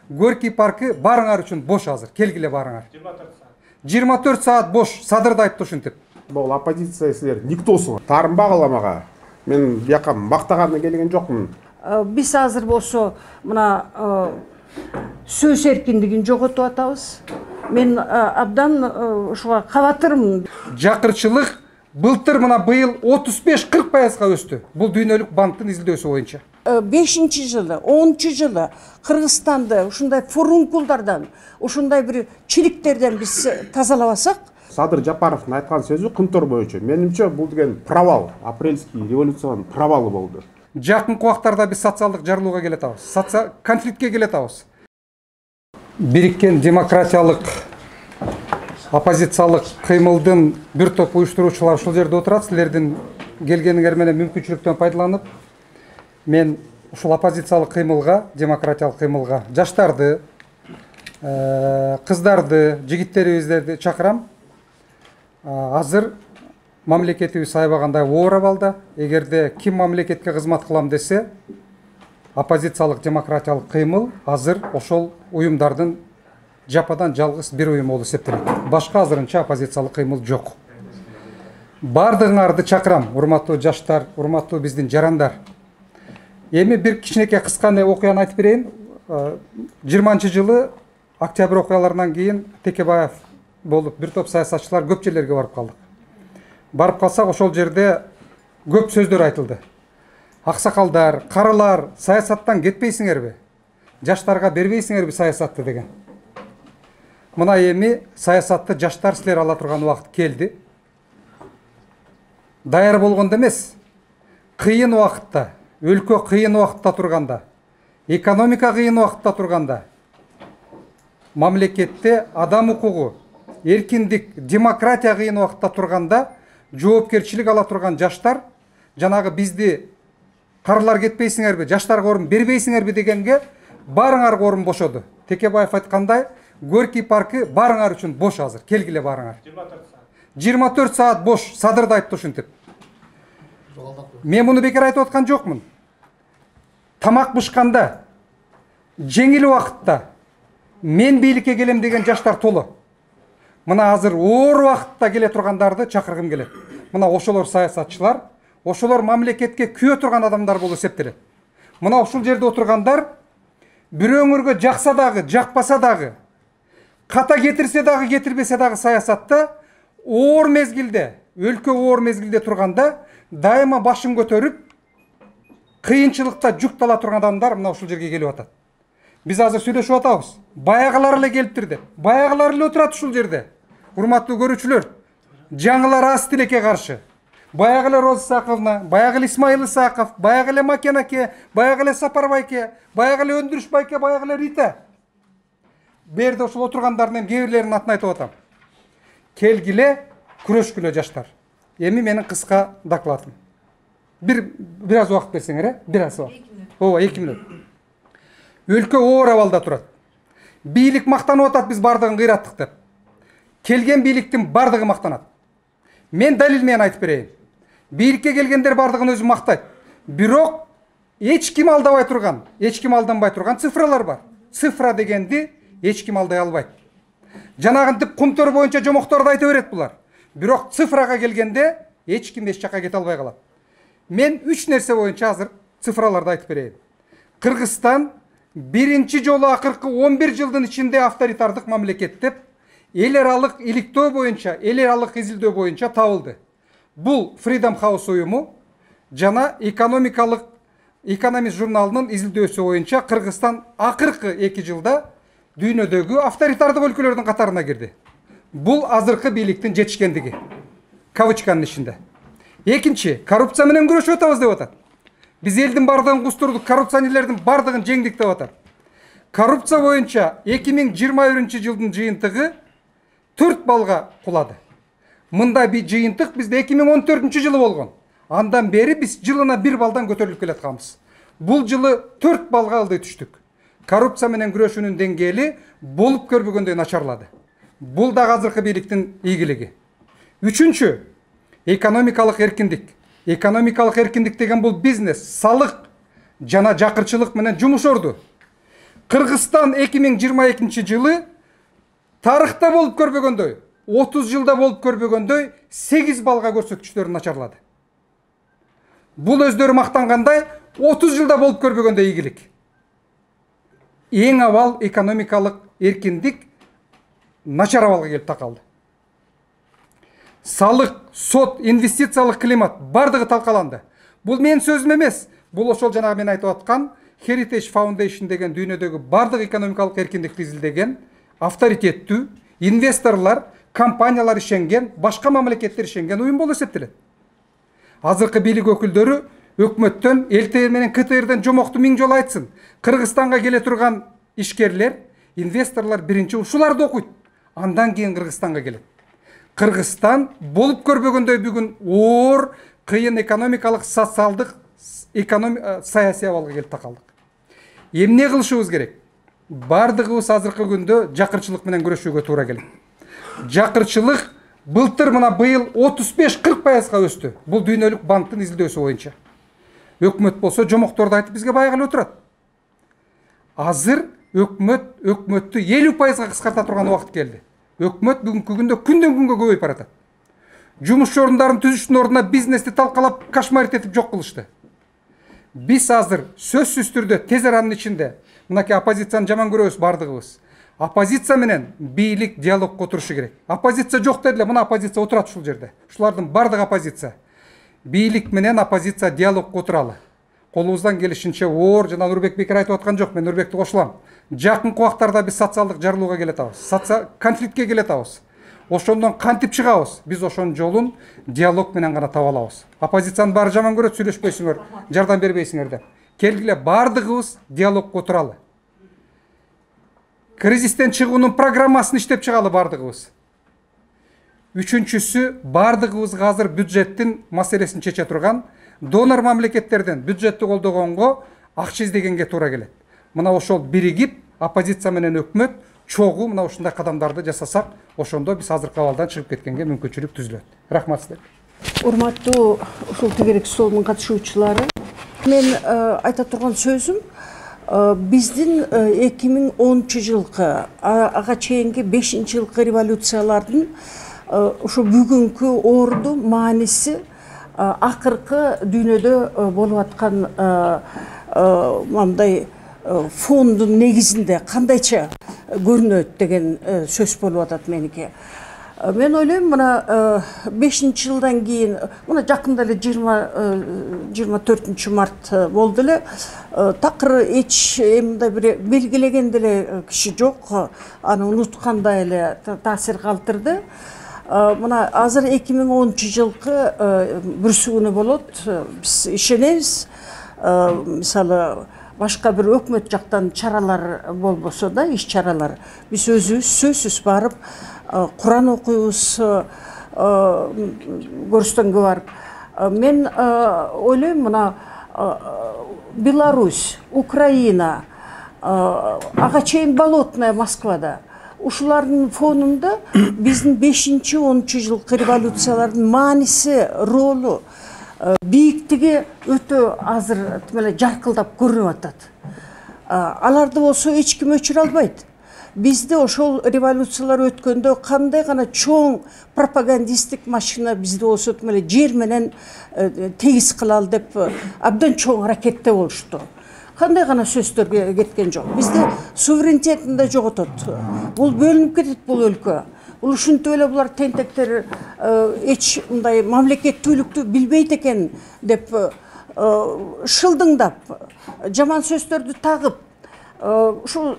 Горький паркы барыңар үчүн бош азыр. Келгиле барыңар. 24 саат бош. Садыр да айтты ушинтип. Бұл оппозиция силер никтосуңар. Тарынба каламага. Мен бияка мактаганына келген жокмун. Биз азыр болсо мына сөз эркиндигин жоготуп атабыз. Мен абдан ушуга кабатырмын. Жакырчылык былтыр мына быйыл 35-40%га өстү. Бул дүйнөлүк банктын изилдөөсү боюнча. 5-нчи жылы, 10-нчы жылы Кыргызстанды ушундай фурункулдардан, ушундай бир чиликтерден биз тазалабасак, Садыр Жапаровдун айткан сөзү кынтор боюнча. Менимче бул деген провал, апрельский революциянын провалы болду. Жакынкы убактарда биз социалдык жарылууга келе атабыз. Конфликтке келе атабыз. Бириккен демократиялык оппозициялык кыймылдын бир топ уюштуруучулар ушул жерде отурат. Силердин келгениңер менен мүмкүнчүлүктөн пайдаланып, мен ушул оппозициялык кыймылга, демократиялык кыймылга жаштарды, кыздарды, жигиттерибизди чакырам. Азыр мамлекетибиз аябагандай оор абалда. Эгерде ким мамлекетке кызмат кылам десе, оппозициялык демократиялык кыймыл азыр ошол уюмдардын жападан жалгыз бир уюм болуп эсептелет. Башка азырынча оппозициялык кыймыл жок. Бардыгыңарды чакырам, урматтуу жаштар, урматтуу биздин жарандар. Эми бир кичинекей кысканы окуяны айтып берейин. 20 жылы октябрь окуяларынан кийин Текебаев болуп бир топ саясатчылар көп жерлерге барып калдык. Барып калсак ошол жерде көп сөздөр айтылды. Аксакалдар, карылар, саясаттан кетпейсиңерби? Жаштарга бербейсиңерби саясатты деген. Мына эми саясатты жаштар силер ала турган убакыт келди. Даяр болгондо эмес, кыйын убакытта, өлкө кыйын убакытта турганда, экономика кыйын убакытта турганда, мамлекетте адам укугу, эркиндик, демократия кыйын убакытта турганда, жоопкерчилик ала турган жаштар, жанагы бизди карылар кетпейсиңерби, жаштарга орун бербейсиңерби дегенге барыңар орун бошоду. Текебаев айткандай, Горький паркы барыңар үчүн бош азыр. Келгиле барыңар. 24 саат бош. Садыр да айтты ушинтип. Мен муну бекер айтып аткан жокмун. Тамак бышканда, жеңил убакытта мен бийликке келем деген жаштар толу. Мына азыр оор убакытта келе тургандарды чакыргым келет. Мына ошолор саясатчылар, ошолор мамлекетке күйө турган адамдар болуп эсептелет. Мына ушул жерде отургандар бирөөңөргө жакса дагы, жакпаса дагы, ката кетирсе дагы, кетирбесе дагы саясатта оор мезгилде, өлкө оор мезгилде турганда дайыма башын көтөрүп, кыйынчылыкта жүктала турган адамдар мына ушул жерге келип атат. Биз азыр сүйлөшүп атабыз. Баягылар эле келиптир деп. Баягылар эле отурат ушул жерде. Урматтуу көрүүчүлөр, жаңылар аз тилекке каршы. Баягы эле Роза Саковна, баягы эле Исмаил Исаков, баягы эле Макен аке, баягы эле Сапар байке, баягы эле Өндүрүш байке, баягы эле Рита. Берде ошол отургандардын кээ бирлеринин атын айтып атам. Келгиле, күрөшкүлө жаштар. Эми менин кыска докладым. Бир аз убакыт берсеңер, бир аз убакыт. Ооба, 2 мүнөт. Өлкө оор абалда турат. Бийлик мактанып атат, биз бардыгын кыйраттык деп. Келген бийликтин бардыгы мактанат. Мен далил менен айтып берейин. Бийликке келгендер бардыгын өзү мактайт. Бирок эч ким алдабай турган, эч ким алданбай турган цифралар бар. Цифра дегенди эч ким алдай албайт. Жанагынтип кумтөр боюнча жомокторду айта берет булар. Бирок цифрага келгенде эч ким эч жакка кете албай калат. Мен 3 нерсе боюнча азыр цифраларды айтып берейин. Кыргызстан биринчи жолу акыркы 11 жылдын ичинде авторитардык мамлекет деп эл аралык иликтөө боюнча, эл аралык изилдөө боюнча табылды. Бул Freedom House уюму жана Экономист журналынын изилдөөсү боюнча Кыргызстан акыркы 2 жылда дүйнөдөгү авторитардык өлкөлөрдүн катарына кирди. Бул азыркы бийликтин жетишкендиги. Кавычканын ичинде. Экинчи, коррупция менен күрөшүп атабыз деп атат. Биз элдин бардыгын кустурдук, коррупционерлердин бардыгын жеңдик деп атат. Коррупция боюнча 2021 жылдын жыйынтыгы 4 балга кулады. Мындай бир жыйынтык бизде 2014 жылы болгон. Андан бери биз жылына 1 балдан көтөрүлүп келатканбыз. Бул жылы 4 балга ылдый түштүк. Коррупция менен күрөшүүнүн деңгээли болуп көрбөгөндөй начарлады. Бул да азыркы бийликтин ийгилиги. Үчүнчү, экономикалык эркиндик. Экономикалык эркиндик деген бул бизнес, салык жана жакырчылык менен жумуш орду. Кыргызстан 2022 жылы тарыхта болуп көрбөгөндөй, 30 жылда болуп көрбөгөндөй 8 балга көрсөткүчтөрү начарлады. Бул өздөрү мактангандай 30 жылда болуп көрбөгөндөй ийгилик. Эң авал экономикалык эркиндик начар абалга келип такалды. Салык, сот, инвестициялык климат бардыгы талкаланды. Бул менин сөзүм эмес. Бул ошол жанагы мен айтып аткан Heritage Foundation деген дүйнөдөгү бардык экономикалык эркиндикти изилдеген, авторитеттүү, инвесторлар, компаниялар ишенген, башка мамлекеттер ишенген уюм болуп эсептелет. Азыркы бийлик өкүлдөрү өкмөттөн, ЛТР менен КТРден жомокту миң жолу айтсын. Кыргызстанга келе турган ишкерлер, инвесторлор биринчи ушуларды окуйт, андан кийин Кыргызстанга келет. Кыргызстан болуп көрбөгөндөй бүгүн оор, кыйын экономикалык, социалдык, саясий абалга келип такалдык. Эмне кылышыбыз керек? Бардыгыбыз азыркы күндө жакырчылык менен күрөшүүгө туура келет. Жакырчылык былтыр мына быйыл 35-40% өстү. Бул дүйнөлүк банктын изилдөөсү боюнча. Өкмөт болсо жомокторду айтып бизге байгылы отурат. Азыр өкмөттү 50%га кыскарта турган убакыт келди. Өкмөт бүгүнкү күндө күндөн күнгө көбөйүп баратат. Жумуш орундарын түзүштүн ордуна бизнести талкалап, кошмарить этип жок кылышты. Биз азыр сөзсүз түрдө тез аранын ичинде мынакей оппозицияны жаман көрөбүз бардыгыбыз. Оппозиция менен бийлик диалогго турушу керек. Оппозиция жок дедиле, мына оппозиция отурат ушул жерде. Ушулардын бардыгы оппозиция. Бийлик менен оппозиция диалогго отуралы. Колубуздан келишинче оор, жана Нурбек Бекер айтып аткан жок, мен Нурбекти кошулам. Жакын убактарда биз социалдык жарылууга келатабыз, конфликтке келатабыз. Ошондон кантип чыгабыз? Биз ошонун жолун диалог менен гана таба алабыз. Оппозициянын баары жаман көрөт, сүйлөшпөйсүңөр, жардам бербейсиңер деп. Келгиле бардыгыбыз диалогго отуралы. Кризистен чыгуунун программасын иштеп чыгалы бардыгыбыз. Үчүнчүсү, бардыгыбызга азыр бюджеттин маселесин чече турган донор мамлекеттерден бюджетти колдогонго акча издегенге туура келет. Мына ошол биригип, оппозиция менен өкмөт чогуу мына ушундай кадамдарды жасасак, ошондо биз азыркы абалдан чыгып кеткенге мүмкүнчүлүк түзүлөт. Рахмат силерге. Урматтуу ушул тегерек столдун катышуучулары, мен айта турган сөзүм, биздин 2010 жылкы ага чейинки 5 жылкы революциялардын ушу бүгүнкү орду мааниси акыркы дүйнөдө болуп аткан мындай фондун негизинде кандайча көрүнөт деген сөз болуп атат меники. Мен ойлойм, мына 5 жылдан кийин, мына жакында эле 24 март болду эле, такыр эч мындай бир белгилеген деле киши жок, аны унуткандай эле таасир калтырды. Мына азыр 2010 жылкы бүрсүгүнү болот, биз ишенебиз. Мисалы, башка бир өкмөт жактан чаралар болбосо да, иш чаралар, биз өзүбүз сөзсүз барып Куран окуйбуз, көрүстөнгө барып. Мен ойлойм, мына Беларусь, Украина, ага чейин Болотная Москвада, ушулардын фонунда биздин 5-10 жылкы революциялардын мааниси, ролу, бийиктиги өтө азыр жаркылдап көрүнүп атат. Аларды болсо эч ким өчүрө албайт. Бизде ошол революциялар өткөндө кандай гана чоң пропагандисттик машина бизде болсо жер менен тегиз кылалы деп абдан чоң ракетте болушту. Кандай гана сөздөр кеткен жок. Бизде суверенитетин да жоготот. Бул бөлүнүп кетет бул өлкө. Бул ушинтип эле булар тентектер эч мындай мамлекеттүүлүктү билбейт экен деп шылдыңдап, жаман сөздөрдү тагып, ушул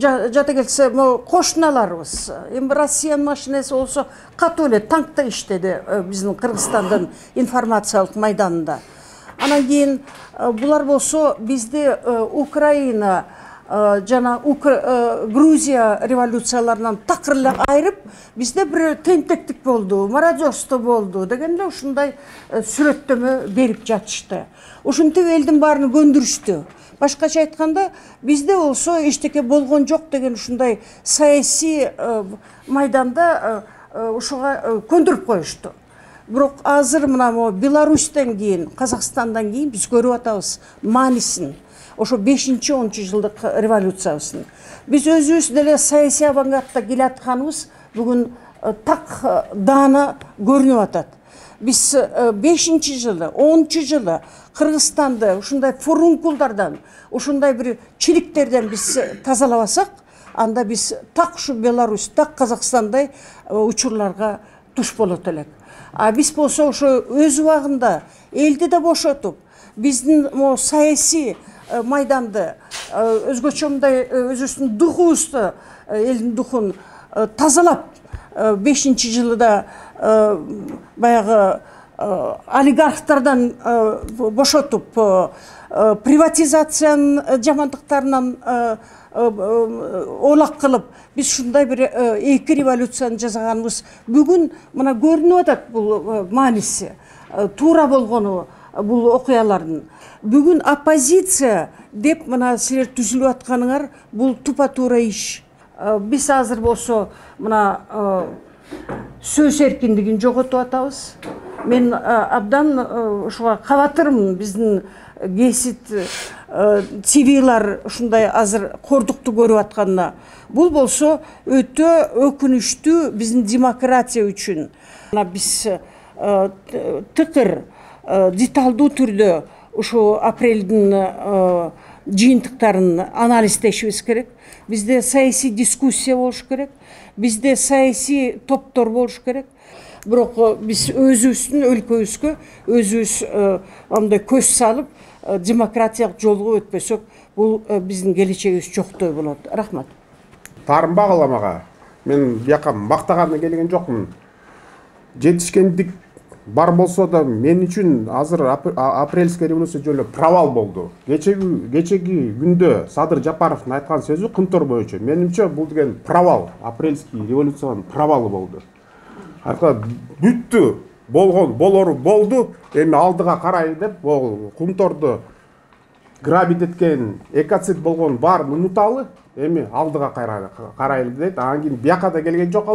жата келсе кошуналарыбыз, эми Россиянын машинеси болсо катуу эле танкта иштеди биздин Кыргызстандын информациялык майданында. Анан кийин булар болсо бизде Украина жана Грузия революцияларынан такыр эле айрып, бизде бир тентектик болду, мародерство болду дегенде ушундай сүрөттөмө берип жатышты. Ушинтип элдин баарын көндүрүштү. Башкача айтканда, бизде болсо эчтеке болгон жок деген ушундай саясий майданда ушуга көндүрүп коюшту. Бирок азыр мына Беларусьтен кийин, Казакстандан кийин биз көрүп атабыз маанисин. ошо 5-10 жылдык революциябыздын. Биз өзүбүз деле саясий авангардда келатканыбыз бүгүн так даана көрүнүп атат. Биз 5-жылы, 10 жылы Кыргызстанды ушундай фурункулдардан, ушундай бир чиликтерден биз тазалабасак, анда биз так ушу Беларусь, так Казакстандай учурларга туш болот элек. А биз болсо ошо өз убагында элди да бошотуп, биздин саясий майданды өзгөчө мындай өзүбүздүн духубузду, элдин духун тазалап, 5-жылда баягы олигархтардан бошотуп, приватизациянын жамандыктарынан олак кылып, биз ушундай бир 2 революцияны жасаганыбыз бүгүн мына көрүнүп атат. Бул мааниси, туура болгону бул окуялардын. Бүгүн оппозиция деп мына силер түзүлүп атканыңар бул тупа туура иш. Биз азыр болсо мына сөз эркиндигин жоготуп атабыз. Мен абдан ушуга кабатырмын. Биздин гесит цивилар ушундай азыр кордукту көрүп атканына. Бул болсо өтө өкүнүчтүү биздин демократия үчүн. Биз тыкыр деталдуу түрдө ушу апрелдин жыйынтыктарын анализдешибиз керек. Бизде саясий дискуссия болуш керек. Бизде саясий топтор болуш керек. Бирок биз өзүбүздүн өлкөбүзгө өзүбүз андай көз салып, демократиялык жолго өтпөсөк, бул биздин келечегибиз жоктой болот. Рахмат. Таарынбагыла мага. Мен бияка мактаганына келген жокмун. Жетишкендик бар болсо да мен үчүн азыр апрельская революция жолу провал болду. Кечеги күндө Садыр Жапаровдун айткан сөзү Кымтор боюнча менимче бул деген провал, апрельский революциянын провалы болду. Арка бүттү, болору болду, эми алдыга карай деп бул Кумторду грабит эткен, экоцид болгон баарын унуталы, эми алдыга карайлы дейт. Анан кийин бияка да келген жок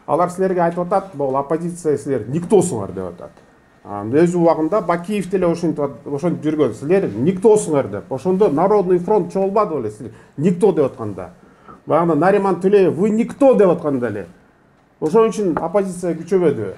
алар силерге айтып атат, бул оппозиция силер никтосуңар деп атат. Өз убагында Бакиев деле ошентип жүргөн, силер никтосуңар деп. Ошондо Народный фронт чогулбады беле, силер никто деп атканда. Багында Нариман Төлеев вы никто деп атканда эле. Ошон үчүн оппозиция күчөбөдү.